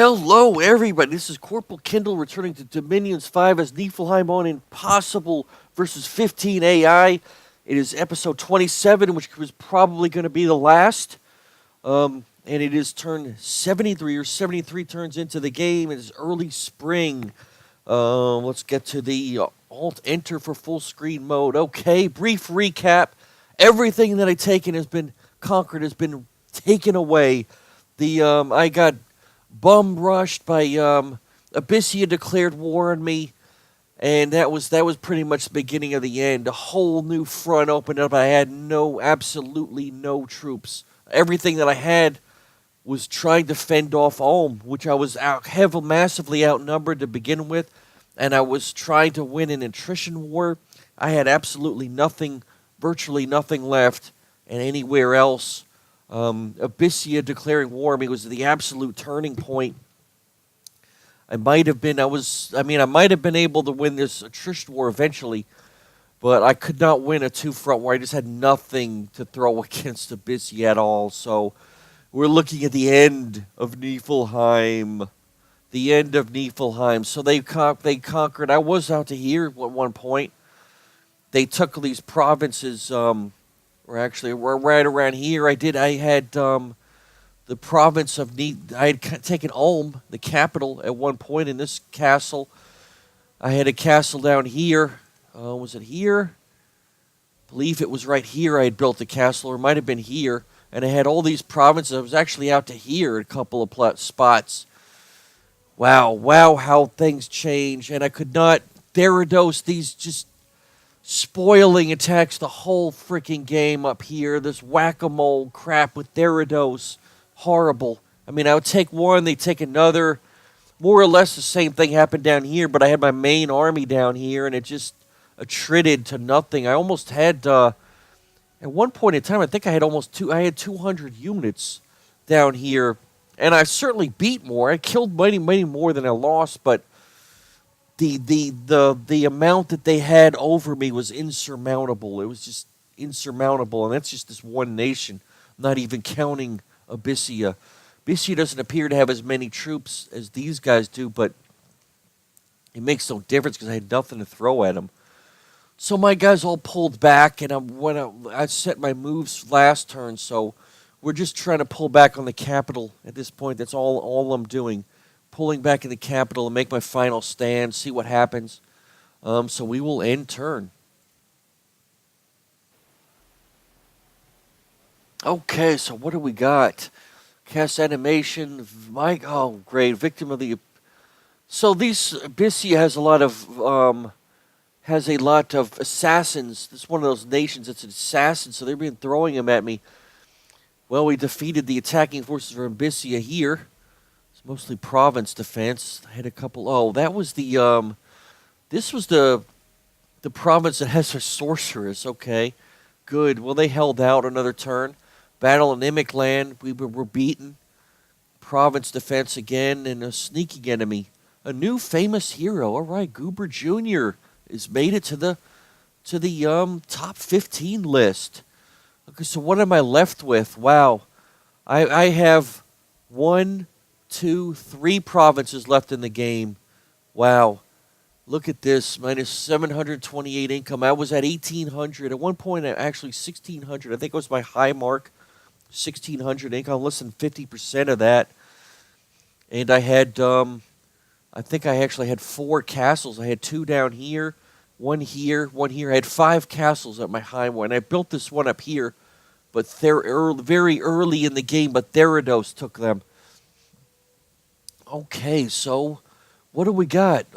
Hello, everybody. This is Corporal Kindel returning to Dominions 5 as Neifelheim on Impossible versus 15 AI. It is episode 27, which was probably going to be the last. And it is turn 73 or 73 turns into the game. It is early spring. Let's get to the Alt-Enter for full screen mode. Okay, brief recap. Everything that I've taken has been conquered, has been taken away. I got bum rushed by Abyssia declared war on me, and that was pretty much the beginning of the end. A whole new front opened up. I had absolutely no troops. Everything that I had was trying to fend off Ulm, which I was massively outnumbered to begin with, and I was trying to win an attrition war. I had absolutely nothing, virtually nothing left, and anywhere else. Abyssia declaring war on me was the absolute turning point. I might have been able to win this attrition war eventually, but I could not win a two-front war. I just had nothing to throw against Abyssia at all. So we're looking at the end of Neifelheim. The end of Neifelheim. So they conquered. I was out to here at one point. They took these provinces. We're right around here. I had the province of I had taken Ulm, the capital, at one point in this castle. I had a castle down here. Was it here? I believe it was right here I had built the castle, or it might have been here. And I had all these provinces. I was actually out to here at a couple of spots. Wow, how things change. And I could not Therados these just spoiling attacks the whole freaking game up here. This whack-a-mole crap with Therados. Horrible. I mean, I would take one, they'd take another. More or less the same thing happened down here, but I had my main army down here, and it just attrited to nothing. I almost had, at one point in time, I think I had 200 units down here, and I certainly beat more. I killed many more than I lost, but the amount that they had over me was insurmountable. It was just insurmountable, and that's just this one nation, not even counting Abyssia. Abyssia doesn't appear to have as many troops as these guys do, but it makes no difference because I had nothing to throw at them. So my guys all pulled back, and I set my moves last turn, so we're just trying to pull back on the capital at this point. That's all I'm doing. Pulling back in the capital and make my final stand, see what happens. So we will end turn. Okay, so what do we got? Cast animation. Great. Victim of the. So Abyssia has a lot of assassins. It's one of those nations that's an assassin, so they've been throwing them at me. Well, we defeated the attacking forces from Abyssia here. It's mostly province defense. I had a couple. Oh, that was the. This was the province that has a sorceress. Okay, good. Well, they held out another turn. Battle in Imikland. We were beaten. Province defense again, and a sneaking enemy. A new famous hero. All right, Goober Jr. has made it to the top 15 list. Okay, so what am I left with? Wow, I have 1, 2, 3 provinces left in the game. Wow. Look at this. Minus 728 income. I was at 1,800. At one point, actually 1,600. I think it was my high mark. 1,600 income. Less than 50% of that. And I had, I think I actually had 4 castles. I had 2 down here. 1 here. 1 here. I had 5 castles at my high one. And I built this one up here. But they're very early in the game. But Therados took them. Okay, so what do we got?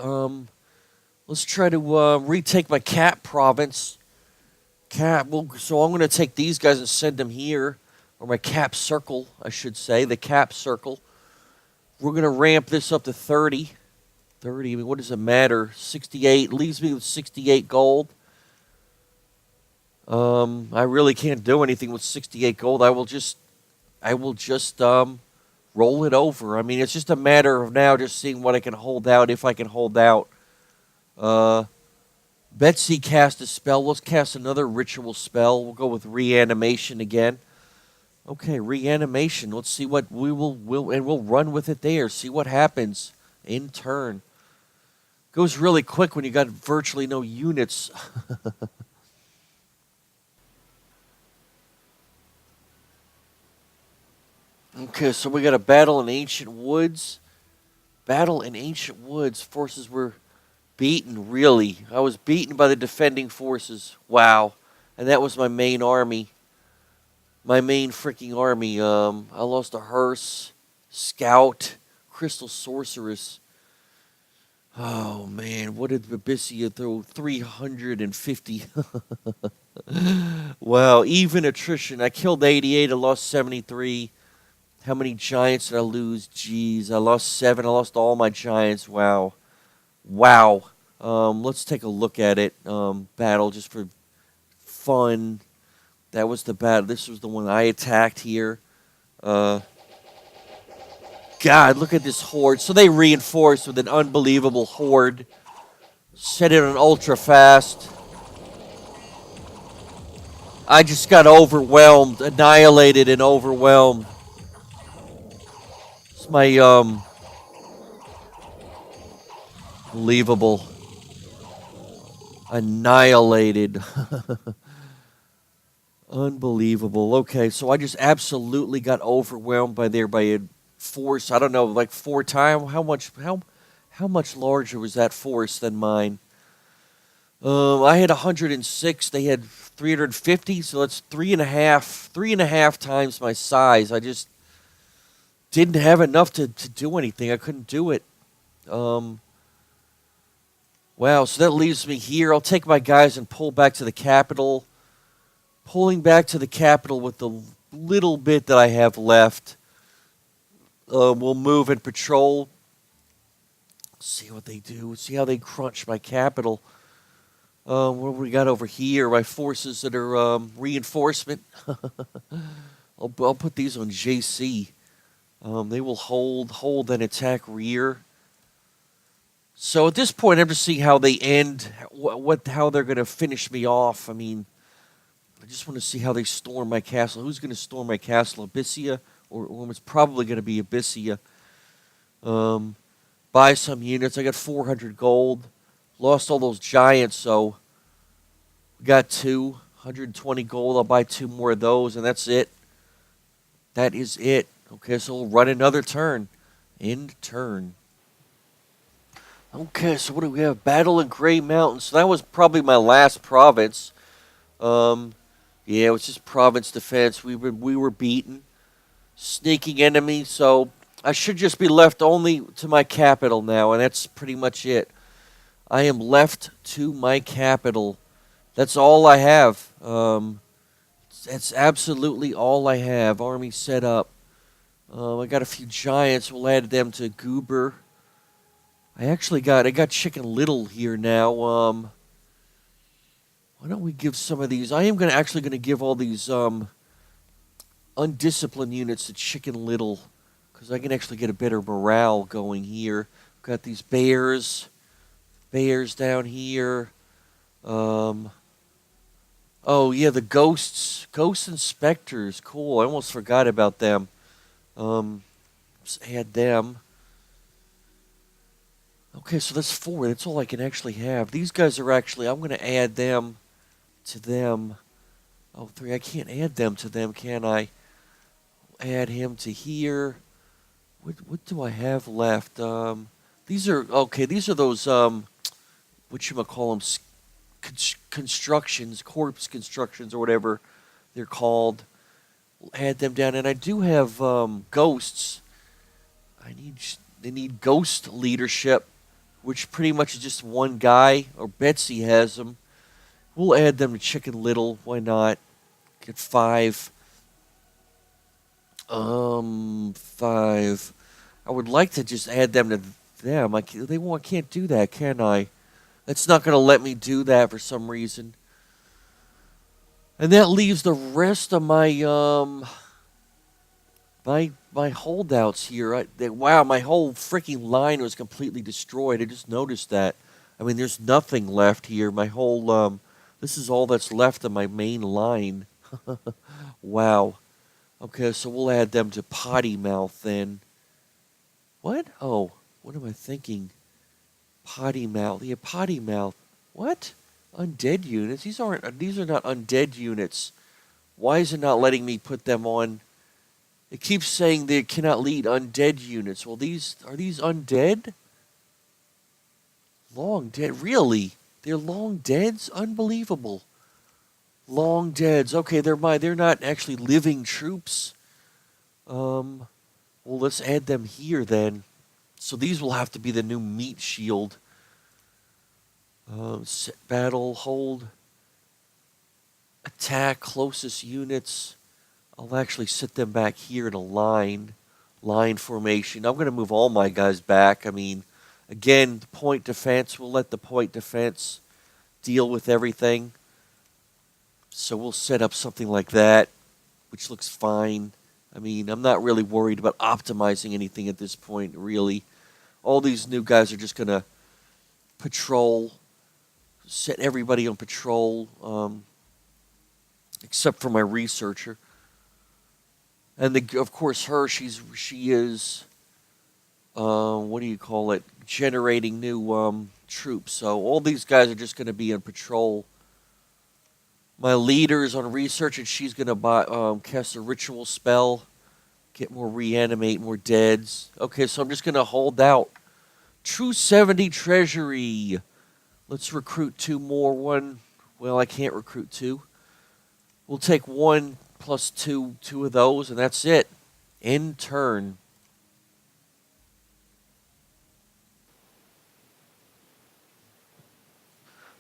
Let's try to retake my Cap province. So I'm going to take these guys and send them here. Or my Cap circle, I should say. The Cap circle. We're going to ramp this up to 30. 30, I mean, what does it matter? 68, leaves me with 68 gold. I really can't do anything with 68 gold. I will just roll it over. I mean, it's just a matter of now just seeing what I can hold out, if I can hold out. Betsy cast a spell. Let's cast another ritual spell. We'll go with reanimation again. Okay, reanimation. Let's see what we'll run with it there. See what happens in turn. Goes really quick when you got virtually no units. Okay, so we got a battle in Ancient Woods. Battle in Ancient Woods. Forces were beaten, really. I was beaten by the defending forces. Wow. And that was my main army. My main freaking army. I lost a hearse, scout, crystal sorceress. Oh man, what did Babyssia throw? 350. Wow, even attrition. I killed 88, I lost 73. How many giants did I lose? Jeez, I lost 7. I lost all my giants. Wow. Wow. Let's take a look at it. Battle just for fun. That was the battle. This was the one I attacked here. God, look at this horde. So they reinforced with an unbelievable horde. Set it on ultra fast. I just got overwhelmed, annihilated and overwhelmed. It's my, believable. Annihilated. Unbelievable. Okay, so I just absolutely got overwhelmed by a force. I don't know, like 4 times. How much larger was that force than mine? I had 106. They had 350. So that's 3.5 times my size. I just didn't have enough to do anything. I couldn't do it. Wow. So that leaves me here. I'll take my guys and pull back to the capital. Pulling back to the capital with the little bit that I have left. We'll move and patrol. See what they do. See how they crunch my capital. What do we got over here? My forces that are reinforcement. I'll put these on JC. They will hold, and attack rear. So at this point, I'm just seeing how they end, how they're going to finish me off. I mean, I just want to see how they storm my castle. Who's going to storm my castle? Abyssia? Or it's probably going to be Abyssia. Buy some units. I got 400 gold. Lost all those giants, so got 120 gold. I'll buy 2 more of those, and that's it. That is it. Okay, so we'll run another turn. End turn. Okay, so what do we have? Battle in Grey Mountain. So that was probably my last province. Yeah, it was just province defense. We were beaten. Sneaking enemy, so I should just be left only to my capital now, and that's pretty much it. I am left to my capital. That's all I have. That's absolutely all I have. Army set up. I got a few giants. We'll add them to Goober. I got Chicken Little here now. Why don't we give some of these? I am actually gonna give all these undisciplined units to Chicken Little because I can actually get a better morale going here. Got these bears down here. Oh yeah, the ghost inspectors. Cool. I almost forgot about them. Let's add them. Okay, so that's 4. That's all I can actually have. These guys are actually, I'm going to add them to them. Oh, 3. I can't add them to them, can I? Add him to here. What do I have left? These are those, whatchamacallem, constructions, corpse constructions or whatever they're called. We'll add them down. And I do have ghosts. They need ghost leadership, which pretty much is just one guy, or Betsy has them. We'll add them to Chicken Little. Why not? Get 5. 5. I would like to just add them to them. I can't do that, can I? It's not going to let me do that for some reason. And that leaves the rest of my my holdouts here. Wow, my whole freaking line was completely destroyed. I just noticed that. I mean, there's nothing left here. My whole this is all that's left of my main line. Wow. Okay, so we'll add them to Potty Mouth then. What? Oh, what am I thinking? Potty Mouth. Yeah, Potty Mouth. What? Undead units? These are not undead units. Why is it not letting me put them on? It keeps saying they cannot lead undead units. Well, are these undead? Long dead? Really? They're long deads? Unbelievable. Long deads. Okay, they're not actually living troops. Well, let's add them here then. So these will have to be the new meat shield. Set battle, hold, attack, closest units. I'll actually sit them back here in a line formation. I'm going to move all my guys back. I mean, again, the point defense, we'll let the point defense deal with everything. So we'll set up something like that, which looks fine. I mean, I'm not really worried about optimizing anything at this point, really. All these new guys are just going to patrol, set everybody on patrol, except for my researcher. And of course, she is, what do you call it? Generating new troops. So all these guys are just going to be on patrol. My leader is on research, and she's going to cast a ritual spell, get more reanimate, more deads. Okay, so I'm just going to hold out. True 70 treasury. Let's recruit 2 more. Well, I can't recruit 2. We'll take 1 plus 2 of those, and that's it. End turn.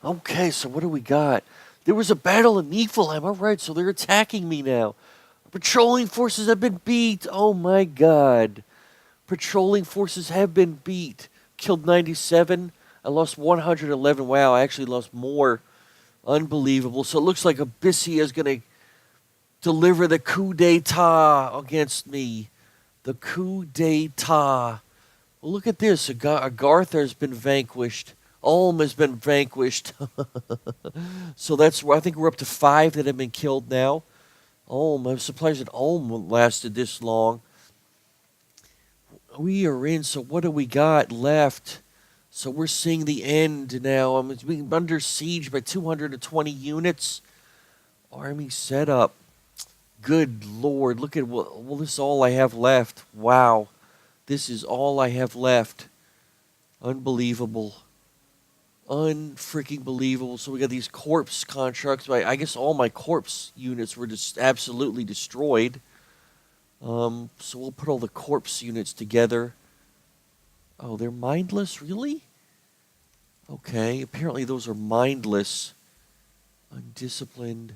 Okay, so what do we got? There was a battle in Neifelheim. All right, so they're attacking me now. Patrolling forces have been beat. Oh, my God. Patrolling forces have been beat. Killed 97. I lost 111. Wow, I actually lost more. Unbelievable. So it looks like Abyssia is going to deliver the coup d'etat against me. The coup d'etat. Well, look at this. Agartha has been vanquished. Ulm has been vanquished. So I think we're up to 5 that have been killed now. Ulm, I'm surprised that Ulm lasted this long. We are in, so what do we got left? So we're seeing the end now. It's being under siege by 220 units. Army setup. Good Lord, look at well, this is all I have left. Wow. This is all I have left. Unbelievable. Unfreaking believable. So we got these corpse constructs. I guess all my corpse units were just absolutely destroyed. So we'll put all the corpse units together. Oh, they're mindless? Really? Okay, apparently those are mindless. Undisciplined.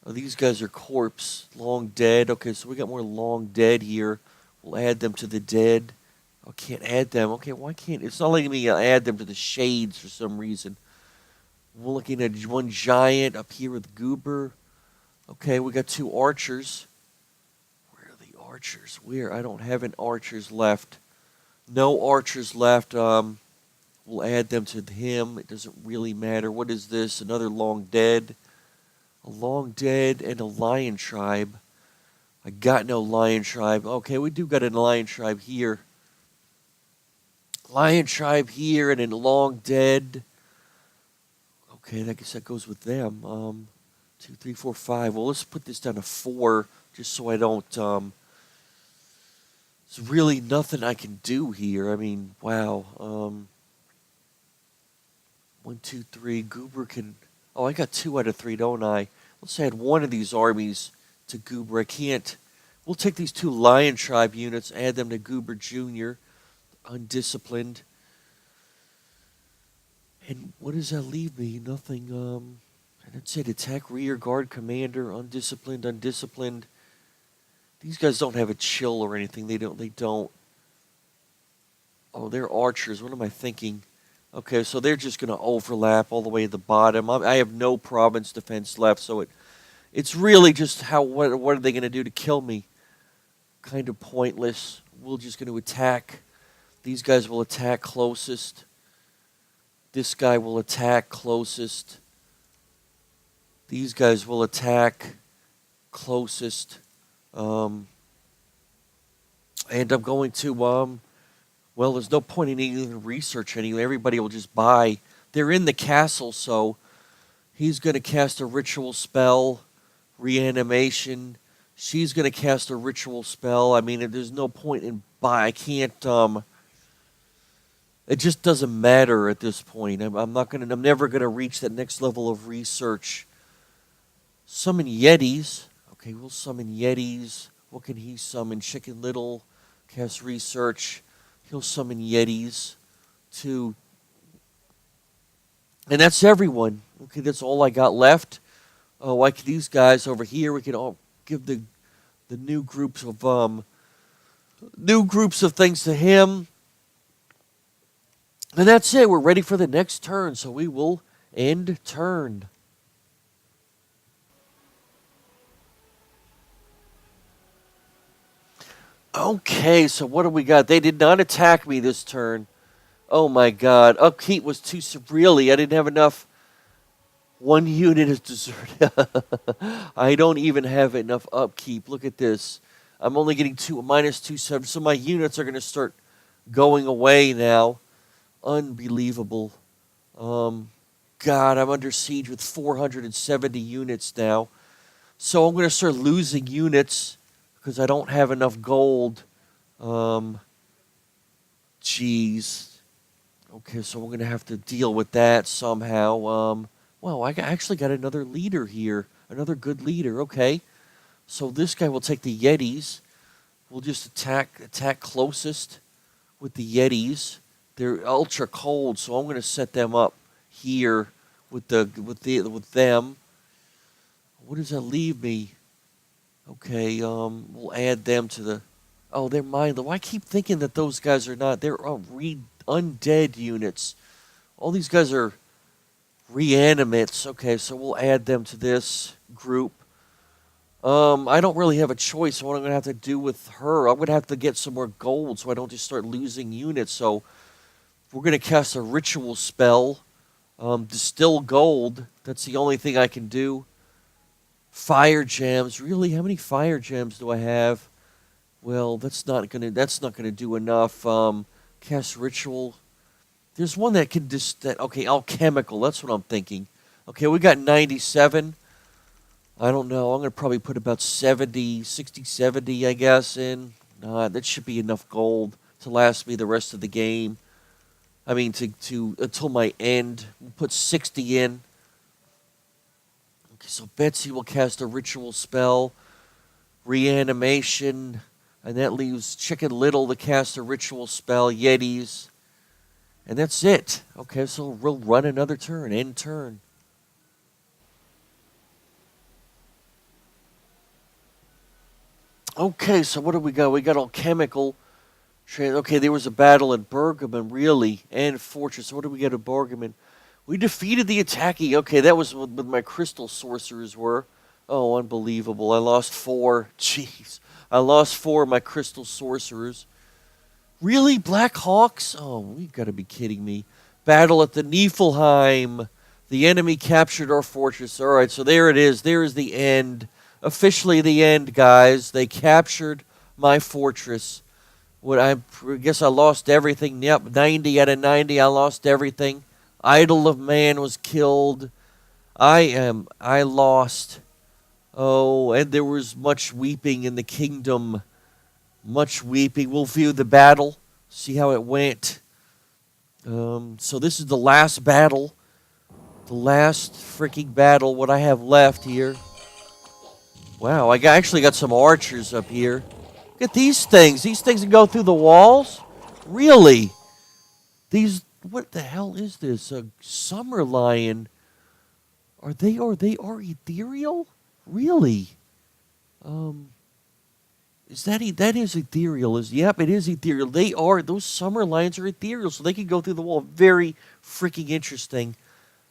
Oh, these guys are corpse. Long dead. Okay, so we got more long dead here. We'll add them to the dead. I can't add them. Okay, why can't... It's not letting me add them to the shades for some reason. We're looking at one giant up here with Goober. Okay, we got 2 archers. Where are the archers? Where? I don't have any archers left. No archers left. We'll add them to him. It doesn't really matter. What is this? Another long dead. A long dead and a lion tribe. I got no lion tribe. Okay, we do got a lion tribe here. Lion tribe here and a long dead. Okay, I guess that goes with them. 2, 3, 4, 5. Well, let's put this down to 4 just so I don't... There's really nothing I can do here. I mean, wow. 1, 2, 3. Goober can... Oh, I got 2 out of 3, don't I? Let's add 1 of these armies to Goober. I can't... We'll take these 2 Lion Tribe units, add them to Goober Jr. Undisciplined. And what does that leave me? Nothing. And that's it. Attack rear guard commander. Undisciplined. Undisciplined. These guys don't have a chill or anything. They don't. Oh, they're archers. What am I thinking? Okay, so they're just going to overlap all the way to the bottom. I have no province defense left, so it's really just what are they going to do to kill me? Kind of pointless. We're just going to attack. These guys will attack closest. This guy will attack closest. These guys will attack closest. Um, and I'm going to, well, there's no point in even research anyway. Everybody will just buy. They're in the castle, so he's going to cast a ritual spell, reanimation. She's going to cast a ritual spell. I mean, there's no point in buy. I can't, it just doesn't matter at this point. I'm never going to reach that next level of research. Summon Yetis. Okay, we'll summon Yetis. What can he summon? Chicken Little. Cast research. He'll summon Yetis. Two. And that's everyone. Okay, that's all I got left. Oh, like these guys over here, we can all give the new groups of things to him. And that's it. We're ready for the next turn, so we will end turn. Okay, so what do we got? They did not attack me this turn. Oh my god. Upkeep was too severely. I didn't have enough. One unit is deserted. I don't even have enough upkeep. Look at this. I'm only getting -2/7, so my units are going to start going away now. Unbelievable. God, I'm under siege with 470 units now. So I'm going to start losing units because I don't have enough gold. Jeez. Okay, so we're going to have to deal with that somehow. Well, I actually got another leader here. Another good leader. Okay. So this guy will take the Yetis. We'll just attack closest with the Yetis. They're ultra cold, so I'm going to set them up here with them. What does that leave me? Okay, we'll add them to the. Oh, they're mine. Though I keep thinking that those guys are not. They're undead units. All these guys are reanimates. Okay, so we'll add them to this group. I don't really have a choice. What I'm going to have to do with her, I'm going to have to get some more gold so I don't just start losing units. So we're going to cast a ritual spell. Distill gold. That's the only thing I can do. Fire gems. Really, how many fire gems do I have? Well, that's not gonna do enough. Cast ritual. There's one that can okay, alchemical. That's what I'm thinking. Okay, we got 97. I don't know. I'm gonna probably put about 60, 70, I guess, in. That should be enough gold to last me the rest of the game. I mean, to until my end. We'll put 60 in. Okay, so Betsy will cast a ritual spell, reanimation, and that leaves Chicken Little to cast a ritual spell, Yetis, and that's it. Okay, so we'll run another turn, end turn. Okay, so what do we got? We got alchemical. Okay, there was a battle in Bergman, really, and Fortress. What did we get at Bergman? We defeated the attacking. Okay, that was what my crystal sorcerers were. Oh, unbelievable. I lost 4. Jeez. I lost 4 of my crystal sorcerers. Really? Black Hawks? Oh, you've got to be kidding me. Battle at the Neifelheim. The enemy captured our fortress. All right, so there it is. There is the end. Officially the end, guys. They captured my fortress. I guess I lost everything. Yep, 90 out of 90. I lost everything. Idol of Man was killed. I lost. Oh, and there was much weeping in the kingdom. Much weeping. We'll view the battle, see how it went. So this is the last battle. The last freaking battle, what I have left here. Wow, I actually got some archers up here. Look at these things. These things can go through the walls? Really? What the hell is this? A summer lion? Are they ethereal? Really? That is ethereal? Yep, it is ethereal. Those summer lions are ethereal, so they can go through the wall. Very freaking interesting.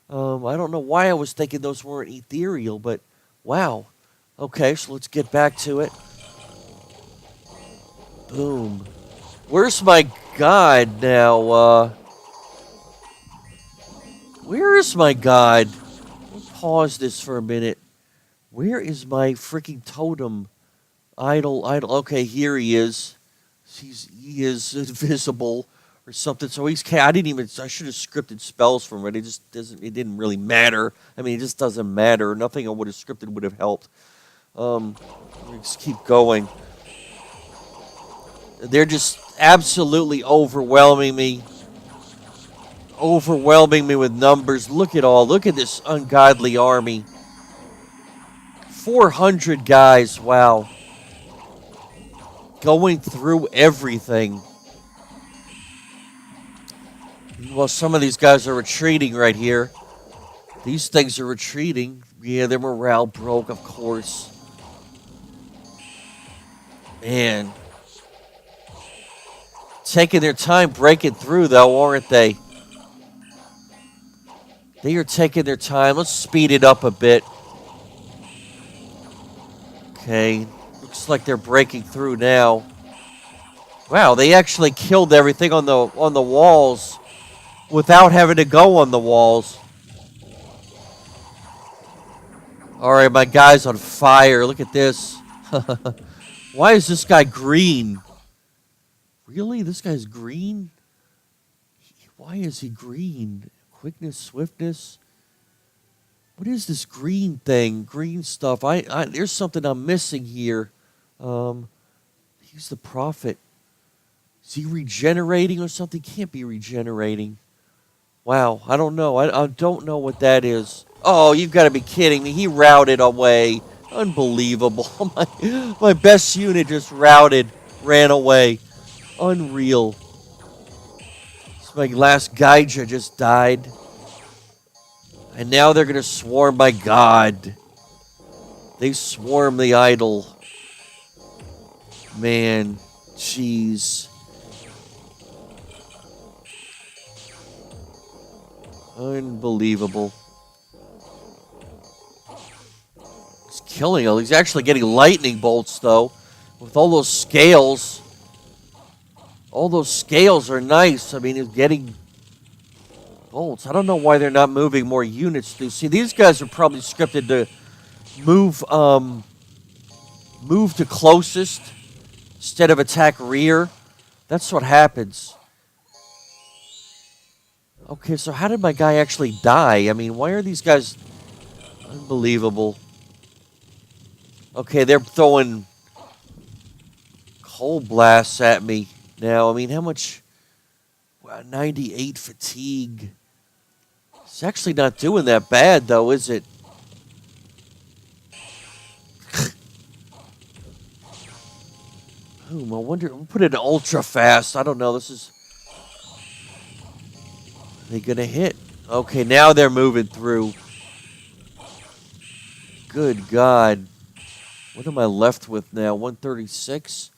I don't know why I was thinking those weren't ethereal, but wow. Okay, so let's get back to it. Boom. Where's my god now? Where is my god? Pause this for a minute. Where is my freaking totem? Idle, idle. Okay, here he is. He is invisible or something. So I didn't even. I should have scripted spells from it. It just doesn't. It didn't really matter. I mean, it just doesn't matter. Nothing I would have scripted would have helped. Let's keep going. They're just absolutely overwhelming me. Overwhelming me with numbers. Look at this ungodly army. 400 guys. Wow. Going through everything. Well, some of these guys are retreating right here. These things are retreating. Yeah, their morale broke, of course. Man. Taking their time breaking through, though, aren't they? They are taking their time. Let's speed it up a bit. Okay. Looks like they're breaking through now. Wow, they actually killed everything on the walls without having to go on the walls. All right, my guy's on fire. Look at this. Why is this guy green? Really? This guy's green? Why is he green? Quickness, swiftness. What is this green thing? Green stuff. There's something I'm missing here. He's the prophet. Is he regenerating or something? Can't be regenerating. Wow, I don't know. I don't know what that is. Oh, you've got to be kidding me. He routed away. Unbelievable. My best unit just ran away. Unreal. My last Gaija just died. And now they're going to swarm my god. They swarm the idol. Man, jeez. Unbelievable. He's killing him. He's actually getting lightning bolts, though. With all those scales. All those scales are nice. I mean, he's getting bolts. I don't know why they're not moving more units through. See, these guys are probably scripted to move to closest instead of attack rear. That's what happens. Okay, so how did my guy actually die? I mean, why are these guys unbelievable? Okay, they're throwing cold blasts at me now. I mean, how much? Wow, 98 fatigue. It's actually not doing that bad, though, is it? I wonder. We'll put it in ultra fast. I don't know. This is. Are they gonna hit? Okay, now they're moving through. Good God. What am I left with now? 136?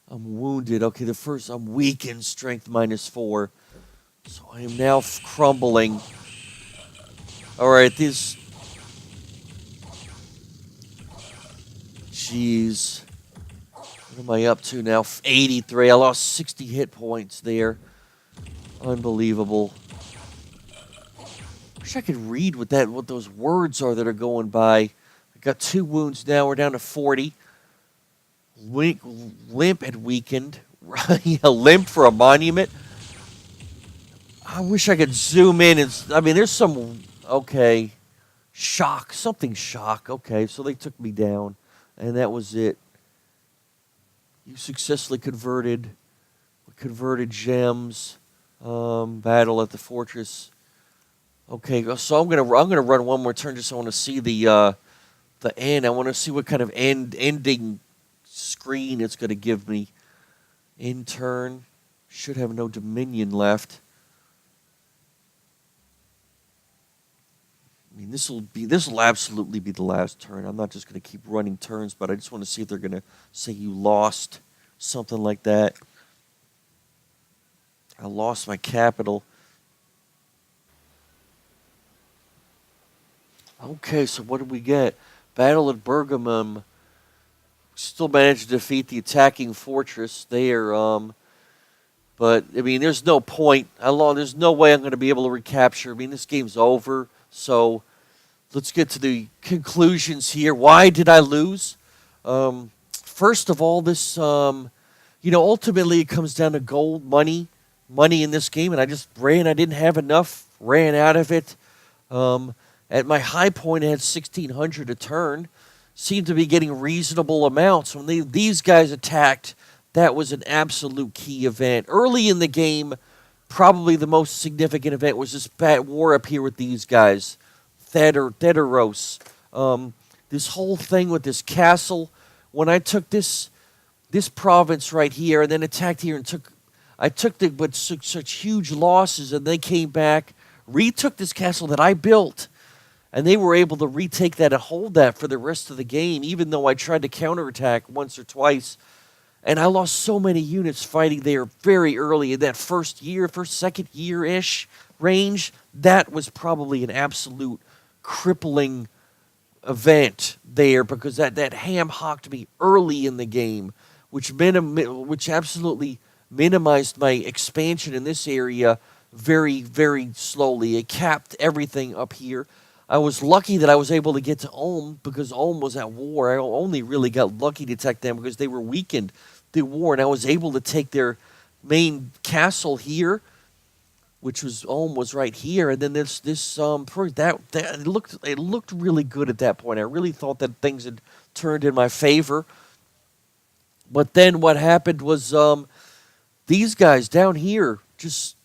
I'm wounded. Okay, I'm weakened. Strength -4. So I am now crumbling. All right, these. Jeez. What am I up to now? 83. I lost 60 hit points there. Unbelievable. Wish I could read what those words are that are going by. I got 2 wounds now. We're down to 40. Limp and weakened. Yeah, limp for a monument. I wish I could zoom in and. I mean, there's some. Okay. Shock. Something shock. Okay, so they took me down. And that was it. You successfully converted gems. Battle at the fortress. Okay, so I'm gonna run one more turn. Just I want to see the end. I want to see what kind of ending screen it's gonna give me. End turn. Should have no dominion left. I mean, this will absolutely be the last turn. I'm not just gonna keep running turns, but I just want to see if they're gonna say you lost, something like that. I lost my capital. Okay, so what did we get? Battle at Bergamum. Still managed to defeat the attacking fortress there. But I mean, there's no point. There's no way I'm going to be able to recapture. I mean, this game's over. So let's get to the conclusions here. Why did I lose? first of all, this ultimately it comes down to gold, money in this game, and I just ran. I didn't have enough, ran out of it. At my high point, I had 1,600 a turn. Seemed to be getting reasonable amounts. When these guys attacked, that was an absolute key event. Early in the game, probably the most significant event was this bad war up here with these guys, Thedaros. This whole thing with this castle. When I took this province right here and then attacked here and took such huge losses, and they came back, retook this castle that I built, and they were able to retake that and hold that for the rest of the game, even though I tried to counterattack once or twice. And I lost so many units fighting there very early in that second year-ish range. That was probably an absolute crippling event there, because that ham-hocked me early in the game, which absolutely minimized my expansion in this area very, very slowly. It capped everything up here. I was lucky that I was able to get to Ulm, because Ulm was at war. I only really got lucky to attack them because they were weakened through war, and I was able to take their main castle here, which was Ulm was right here, and then it looked really good at that point. I really thought that things had turned in my favor. But then what happened was these guys down here just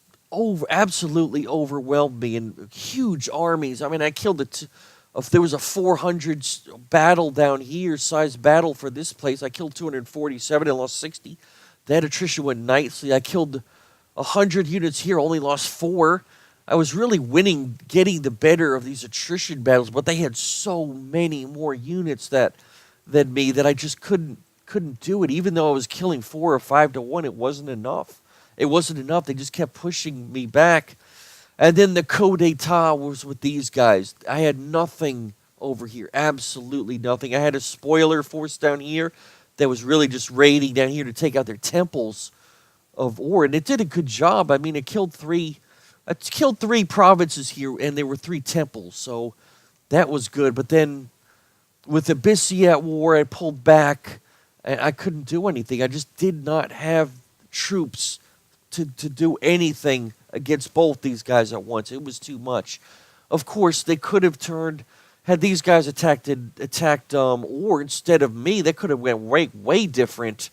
absolutely overwhelmed me in huge armies. I mean, I killed if there was a 400 battle down here, size battle for this place, I killed 247 and lost 60. That attrition went nicely. I killed 100 units here, only lost 4. I was really getting the better of these attrition battles, but they had so many more units than me that I just couldn't do it. Even though I was killing 4 or 5 to 1, it wasn't enough. It wasn't enough. They just kept pushing me back. And then the coup d'etat was with these guys. I had nothing over here, absolutely nothing. I had a spoiler force down here that was really just raiding down here to take out their temples of ore, and it did a good job. I mean, it killed three provinces here, and there were 3 temples, so that was good. But then with the Bisiat war, I pulled back, and I couldn't do anything. I just did not have troops to do anything against both these guys at once. It was too much. Of course, they could have had these guys attacked ore instead of me. They could have went way different.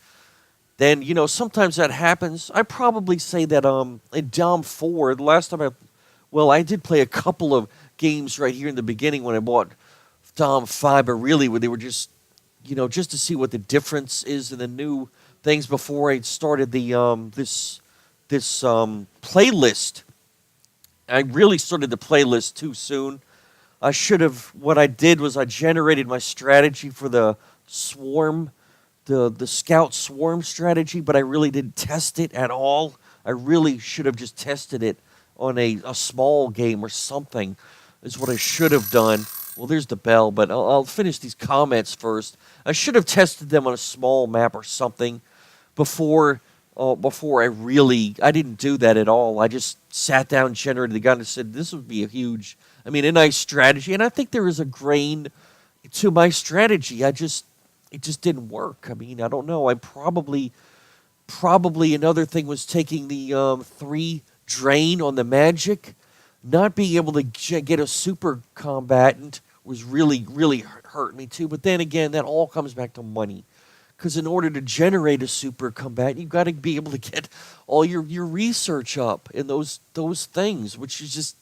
Then, sometimes that happens. I probably say that in Dom 4, the last time I did play a couple of games right here in the beginning when I bought Dom 5, but really when they were just to see what the difference is in the new things before I started the this playlist. I really started the playlist too soon. What I did was I generated my strategy for the swarm, the scout swarm strategy, but I really didn't test it at all. I really should have just tested it on a small game or something, is what I should have done. Well, there's the bell, but I'll finish these comments first. I should have tested them on a small map or something before I didn't do that at all. I just sat down, generated the gun, and said this would be a nice strategy. And I think there is a grain to my strategy. It just didn't work. I mean, I don't know. I probably another thing was taking the 3 drain on the magic. Not being able to get a super combatant was really hurt me too. But then again, that all comes back to money. Because in order to generate a super combatant, you've got to be able to get all your research up in those things, which is just,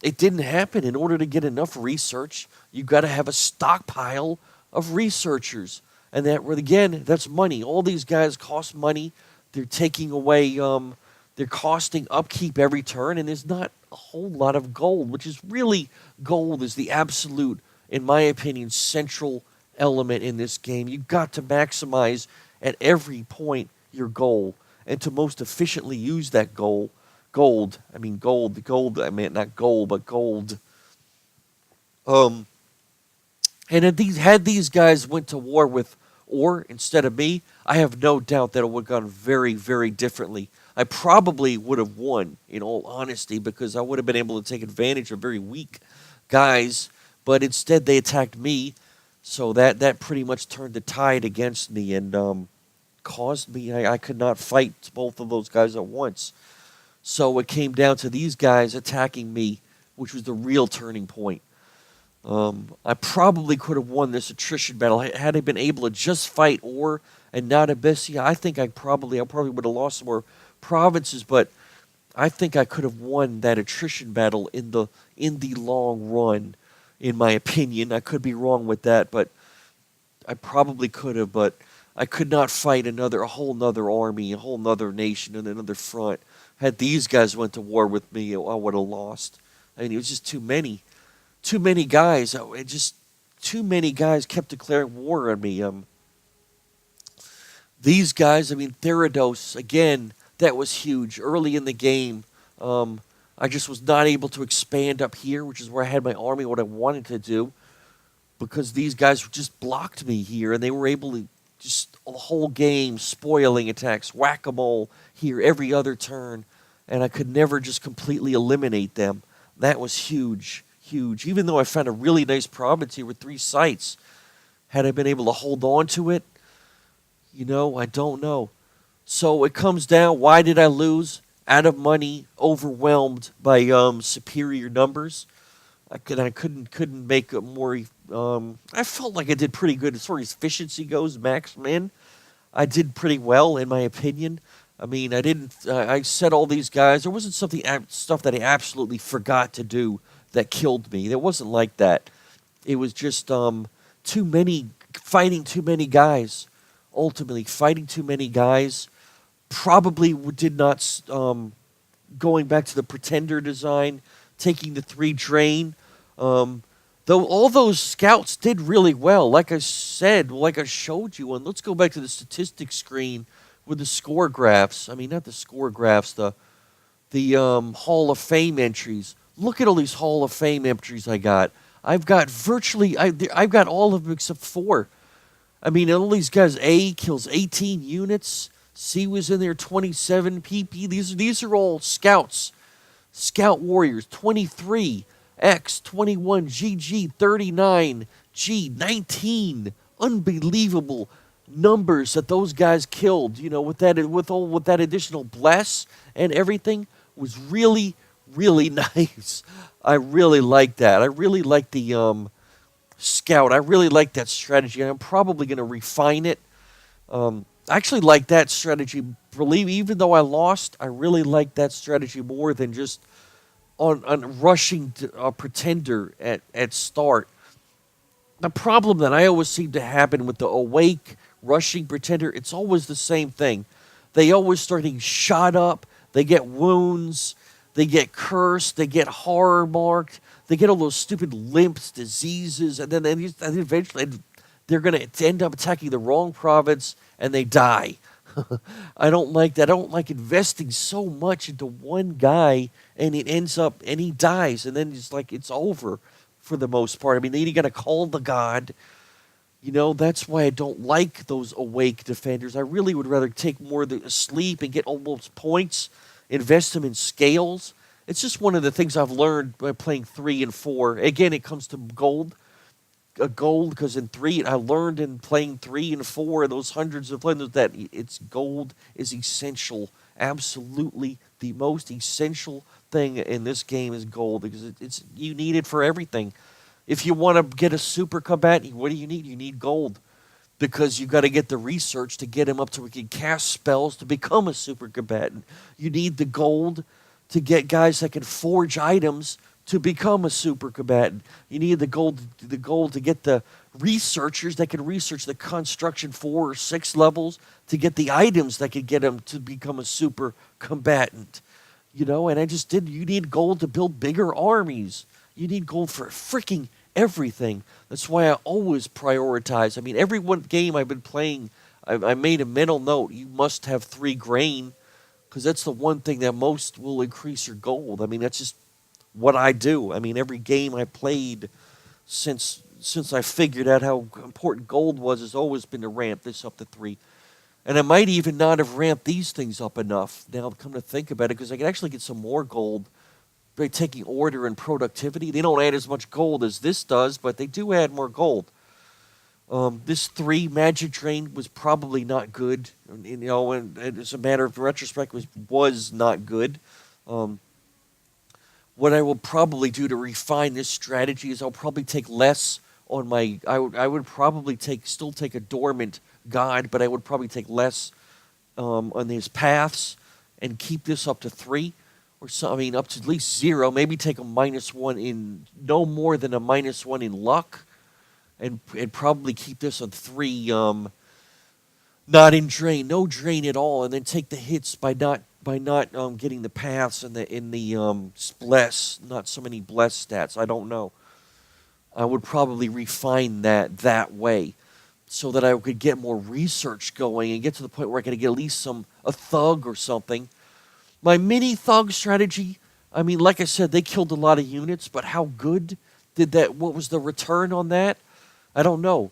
it didn't happen. In order to get enough research, you've got to have a stockpile of researchers. And that's money. All these guys cost money. They're taking away, they're costing upkeep every turn, and there's not a whole lot of gold, which is really, gold is the absolute, in my opinion, central element in this game. You've got to maximize at every point your goal, and to most efficiently use that gold. And had these guys went to war with ore instead of me, I have no doubt that it would have gone very, very differently. I probably would have won, in all honesty, because I would have been able to take advantage of very weak guys, but instead they attacked me. So that pretty much turned the tide against me and caused me, I could not fight both of those guys at once. So it came down to these guys attacking me, which was the real turning point. I probably could have won this attrition battle had I been able to just fight Or and not Abyssia. I think I probably would have lost some more provinces, but I think I could have won that attrition battle in the long run. In my opinion, I could be wrong with that, but I probably could have. But I could not fight a whole nother army, a whole nother nation, and another front. Had these guys went to war with me, I would have lost. I mean, it was just too many guys. Too many guys kept declaring war on me. These guys, I mean, Therados, again, that was huge. Early in the game, I just was not able to expand up here, which is where I had my army, what I wanted to do, because these guys just blocked me here, and they were able to just the whole game, spoiling attacks, whack-a-mole here every other turn, and I could never just completely eliminate them. That was huge, huge. Even though I found a really nice province here with 3 sites, had I been able to hold on to it, I don't know. So it comes down, why did I lose? Out of money, overwhelmed by superior numbers. I couldn't make a more. I felt like I did pretty good as far as efficiency goes. Max min, I did pretty well in my opinion. I mean, I didn't. I said all these guys. There wasn't stuff that I absolutely forgot to do that killed me. It wasn't like that. It was just too many fighting too many guys. Ultimately, fighting too many guys probably did not. Going back to the pretender design, taking the 3 drain. Though all those scouts did really well, like I said, like I showed you. And let's go back to the statistics screen with the score graphs. I mean, not the score graphs, the Hall of Fame entries. Look at all these Hall of Fame entries I got. I've got I've got all of them except 4. I mean, all these guys. A kills 18 units. C was in there 27 PP. These are all scouts. Scout warriors 23. X 21. GG 39. G 19. Unbelievable numbers that those guys killed. With that additional bless and everything was really really nice. I really like that. I really like the scout. I really like that strategy. I'm probably going to refine it. I actually like that strategy. Even though I lost, I really like that strategy more than just on rushing a pretender at start. The problem that I always seem to happen with the awake rushing pretender, it's always the same thing. They always start getting shot up. They get wounds. They get cursed. They get horror marked. They get all those stupid limps, diseases, and then eventually they're going to end up attacking the wrong province, and they die. I don't like that. I don't like investing so much into one guy, and he dies, and then it's over for the most part. I mean, then you got to call the god. That's why I don't like those awake defenders. I really would rather take more of the sleep and get all those points, invest them in scales. It's just one of the things I've learned by playing 3 and 4. Again, it comes to gold. Gold, because in 3, I learned in playing 3 and 4, those hundreds of levels, that gold is essential. Absolutely the most essential thing in this game is gold, because you need it for everything. If you want to get a super combatant, what do you need? You need gold, because you got to get the research to get him up to where he can cast spells to become a super combatant. You need the gold to get guys that can forge items to become a super combatant. You need the gold to get the researchers that can research the construction 4 or 6 levels to get the items that can get them to become a super combatant. And you need gold to build bigger armies. You need gold for freaking everything. That's why I always prioritize. I mean, every one game I've been playing, I made a mental note. You must have 3 grain, because that's the one thing that most will increase your gold. I mean, that's just what I do. I mean, every game I played since I figured out how important gold was has always been to ramp this up to 3. And I might even not have ramped these things up enough, now come to think about it, because I could actually get some more gold by taking order and productivity. They don't add as much gold as this does, but they do add more gold. This 3 magic drain was probably not good. And as a matter of retrospect, was not good. Um, what I will probably do to refine this strategy is I'll probably take less on my. I would probably still take a dormant god, but I would probably take less on these paths and keep this up to 3 or so. I mean, up to at least 0. Maybe take a -1 in no more than a -1 in luck, and probably keep this on 3. Not in drain, no drain at all, and then take the hits by not getting the paths and the bless, not so many bless stats. I don't know. I would probably refine that way, so that I could get more research going and get to the point where I could get at least a thug or something. My mini thug strategy. I mean, like I said, they killed a lot of units, but how good did that? What was the return on that? I don't know.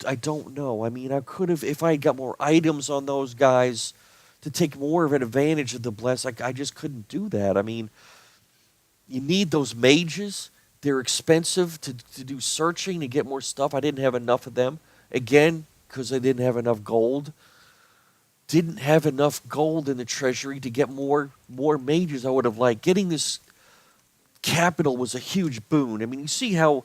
I don't know. I mean, I could have, if I had got more items on those guys to take more of an advantage of the bless, I just couldn't do that. I mean, you need those mages. They're expensive to do searching to get more stuff. I didn't have enough of them. Again, because I didn't have enough gold. Didn't have enough gold in the treasury to get more mages I would have liked. Getting this capital was a huge boon. I mean, you see how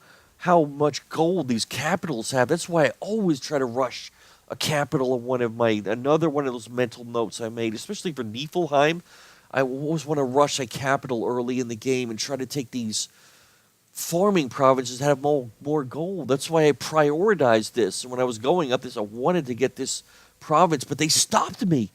much gold these capitals have. That's why I always try to rush a capital of another one of those mental notes I made, especially for Neifelheim. I always want to rush a capital early in the game and try to take these farming provinces that have more gold. That's why I prioritized this. And when I was going up this, I wanted to get this province, but they stopped me.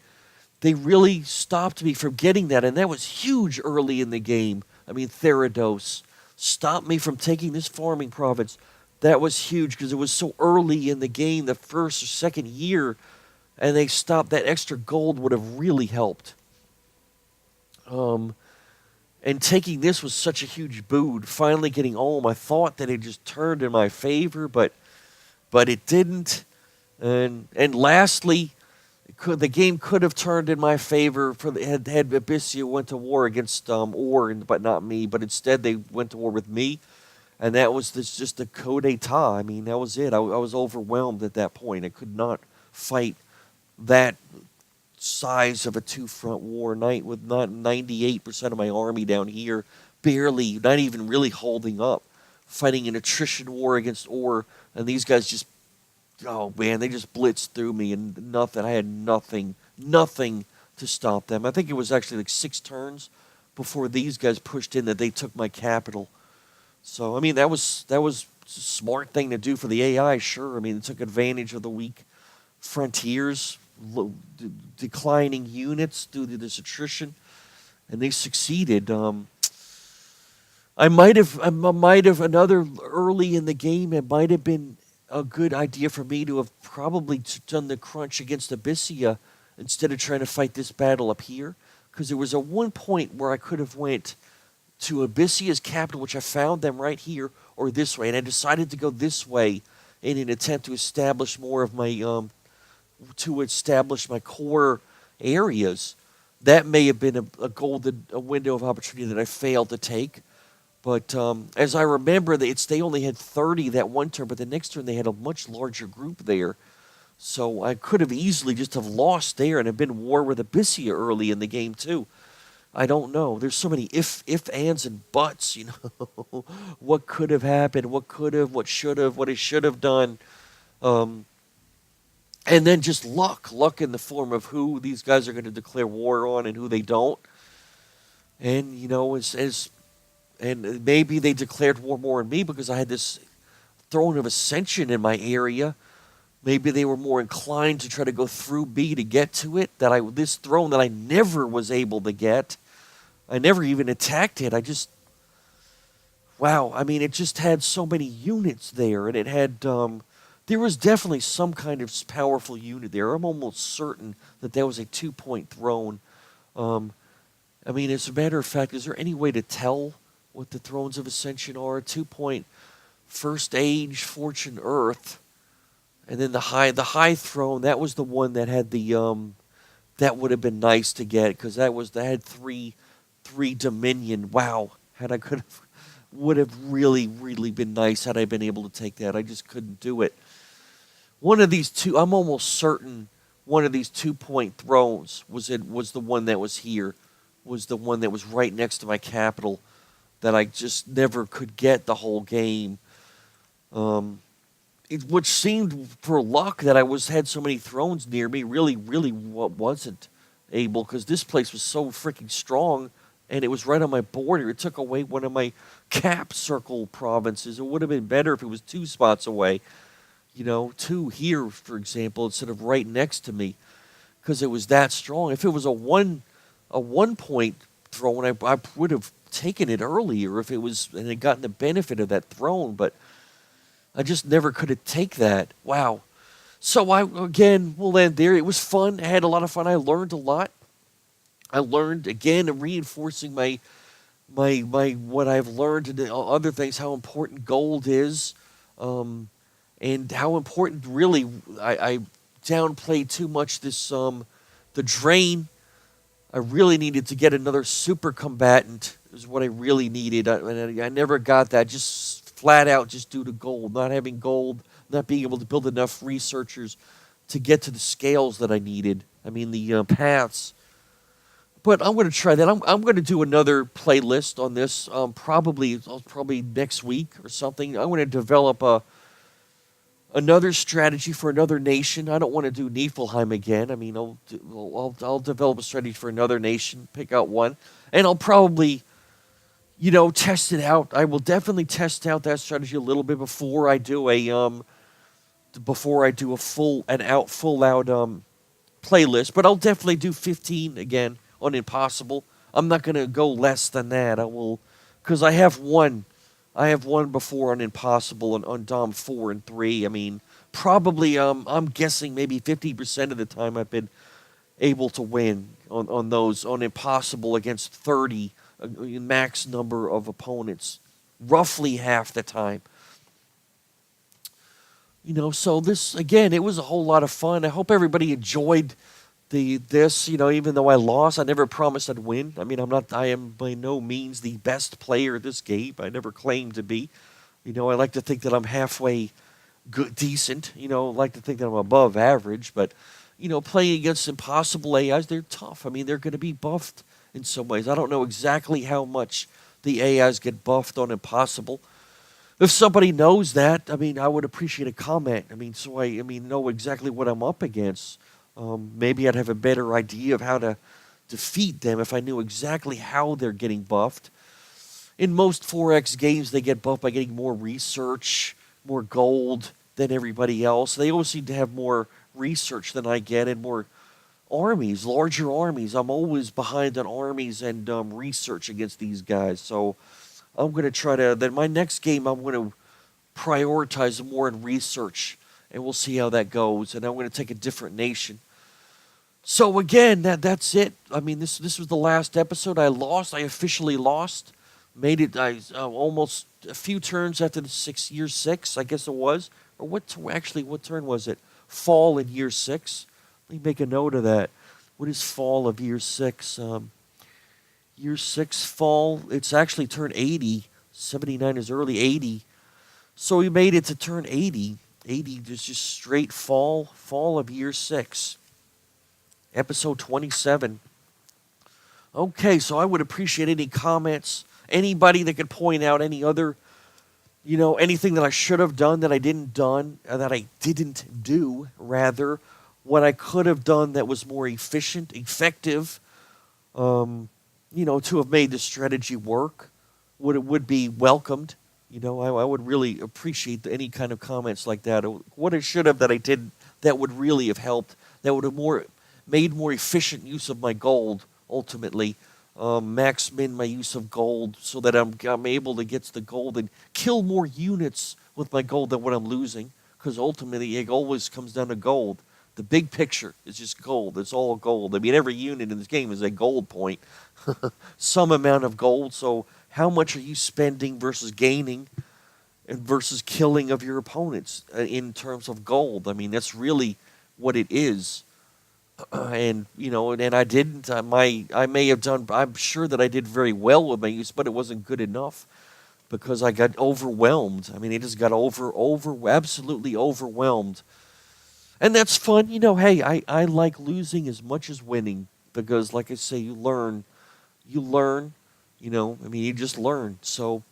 They really stopped me from getting that, and that was huge early in the game. I mean, Therados stopped me from taking this farming province. That was huge because it was so early in the game, the first or second year, and they stopped. That extra gold would have really helped. And taking this was such a huge boon. Finally getting home, I thought that it just turned in my favor, but it didn't. And lastly, the game could have turned in my favor had Abyssia went to war against but not me. But instead, they went to war with me, and that was just a coup d'état. I mean, that was it. I was overwhelmed at that point. I could not fight that size of a 2-front war night with not 98% of my army down here, barely, not even really holding up, fighting an attrition war against and these guys just, oh man, they just blitzed through me and nothing. I had nothing to stop them. I think it was actually like 6 turns before these guys pushed in that they took my capital. So I mean, that was a smart thing to do for the AI, sure. I mean, it took advantage of the weak frontiers, declining units due to this attrition, and they succeeded. I might have another early in the game. It might have been a good idea for me to have probably done the crunch against Abyssia instead of trying to fight this battle up here, because there was a one point where I could have went to Abyssia's capital, which I found them right here, or this way, and I decided to go this way in an attempt to establish more of my core areas. That may have been a window of opportunity that I failed to take. But as I remember, they only had 30 that one turn, but the next turn they had a much larger group there. So I could have easily just have lost there and have been war with Abyssia early in the game too. I don't know. There's so many if, ands, and buts, you know. What could have happened, what could have, what should have, what I should have done. And then just luck in the form of who these guys are going to declare war on and who they don't. And, you know, and maybe they declared war more on me because I had this throne of ascension in my area. Maybe they were more inclined to try to go through B to get to it. This throne that I never was able to get. I never even attacked it. Wow. I mean, it just had so many units there, and it had, there was definitely some kind of powerful unit there. I'm almost certain that was a 2-point throne. I mean, as a matter of fact, is there any way to tell what the thrones of ascension are? 2-point first age, fortune, earth. And then the high throne, that was the one that had that would have been nice to get, because that had three dominion. Wow, would have really, really been nice had I been able to take that. I just couldn't do it. one of these two, I'm almost certain one of these 2-point thrones was the one that was here, was the one that was right next to my capital that I just never could get the whole game. Which seemed for luck that I had so many thrones near me. Really wasn't able, because this place was so freaking strong, and it was right on my border. It took away one of my cap circle provinces. It would have been better if it was 2 spots away. 2 here, for example, instead of right next to me, because it was that strong. If it was a 1-point throne, I would have taken it earlier if it was, and had gotten the benefit of that throne, but I just never could take that. Wow. So we'll end there. It was fun. I had a lot of fun. I learned a lot. I learned, again, reinforcing my what I've learned and other things, how important gold is, and how important, really, I downplayed too much this, the drain. I really needed to get another super combatant, is what I really needed. I never got that, just flat out just due to gold, not having gold, not being able to build enough researchers to get to the scales that I needed. I mean, the paths. But I'm going to try that. I'm going to do another playlist on this, probably next week or something. I'm going to develop another strategy for another nation. I don't want to do Neifelheim again. I mean, I'll develop a strategy for another nation, pick out one, and I'll probably, test it out. I will definitely test out that strategy a little bit before I do a full out playlist. But I'll definitely do 15 again on Impossible. I'm not going to go less than that. I will, because I have one before on Impossible and on Dom 4 and 3. I mean, probably I'm guessing maybe 50% of the time I've been able to win on those, on Impossible against 30 max number of opponents, roughly half the time. So this, again, it was a whole lot of fun. I hope everybody enjoyed this, even though I lost. I never promised I'd win. I mean, I am by no means the best player at this game. I never claimed to be. I like to think that I'm halfway good, decent. I like to think that I'm above average. But, playing against impossible AIs, they're tough. I mean, they're going to be buffed in some ways. I don't know exactly how much the AIs get buffed on impossible. If somebody knows that, I mean, I would appreciate a comment. I mean, so I know exactly what I'm up against. Maybe I'd have a better idea of how to defeat them if I knew exactly how they're getting buffed. In most 4X games, they get buffed by getting more research, more gold than everybody else. They always seem to have more research than I get and more armies, larger armies. I'm always behind on armies and research against these guys. So I'm going to try to, then my next game, I'm going to prioritize more in research, and we'll see how that goes. And I'm going to take a different nation. So again, that's it. I mean, this was the last episode. I lost. I officially lost. Made it almost a few turns after the year 6, I guess it was. Or what turn was it? Fall in year 6. Let me make a note of that. What is fall of year 6? Year 6 fall, it's actually turn 80. 79 is early 80. So we made it to turn 80. 80 is just straight fall of year 6. Episode 27. Okay, so I would appreciate any comments. Anybody that could point out any other, anything that I should have done that I didn't do, rather. What I could have done that was more efficient, effective, to have made the strategy work would be welcomed. I would really appreciate any kind of comments like that. What I should have that I didn't, that would really have helped, that would have made more efficient use of my gold, ultimately. Max min my use of gold so that I'm able to get to the gold and kill more units with my gold than what I'm losing, because ultimately it always comes down to gold. The big picture is just gold. It's all gold. I mean, every unit in this game is a gold point. Some amount of gold. So how much are you spending versus gaining and versus killing of your opponents in terms of gold? I mean, that's really what it is. And I didn't. I may have done. I'm sure that I did very well with my use, but it wasn't good enough because I got overwhelmed. I mean, it just got absolutely overwhelmed And that's fun. Hey, I like losing as much as winning because, like I say, you learn. You learn. You just learn. So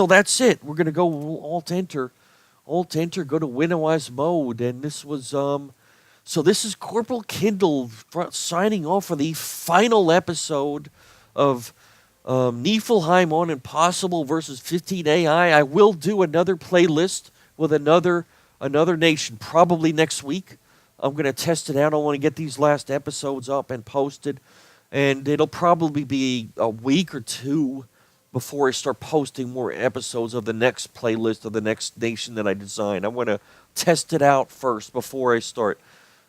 that's it. We're going to go alt enter. Alt enter, go to Winnowise mode. And this was, so this is Corporal Kindel signing off for the final episode of Neifelheim on Impossible versus 15 AI. I will do another playlist with another nation probably next week. I'm going to test it out. I want to get these last episodes up and posted. And it'll probably be a week or two before I start posting more episodes of the next playlist of the next nation that I design. I want to test it out first before I start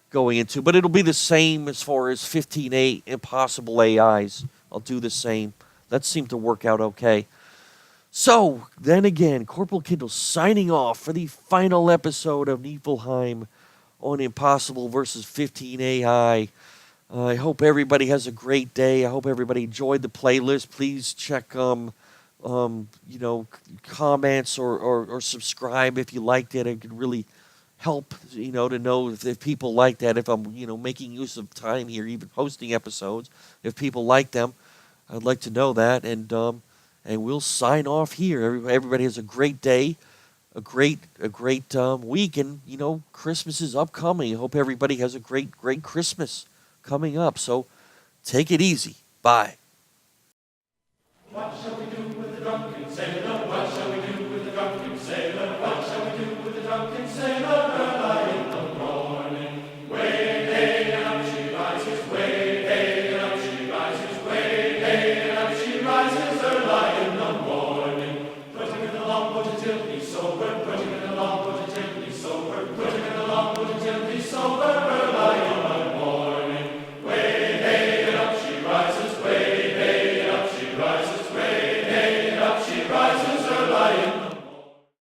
going into. But it'll be the same as far as 15 impossible AIs. I'll do the same. That seemed to work out okay. So, then again, Corporal Kindel signing off for the final episode of Neifelheim on Impossible versus 15 AI. I hope everybody has a great day. I hope everybody enjoyed the playlist. Please check, comments or subscribe if you liked it. It could really help, to know if people like that. If I'm, making use of time here, even posting episodes, if people like them, I'd like to know that. And we'll sign off here. Everybody has a great day, a great week, and Christmas is upcoming. I hope everybody has a great Christmas coming up. So take it easy. Bye. What shall we do with the drunken sailor? What shall we do with the drunken sailor? What shall we do with the drunken sailor?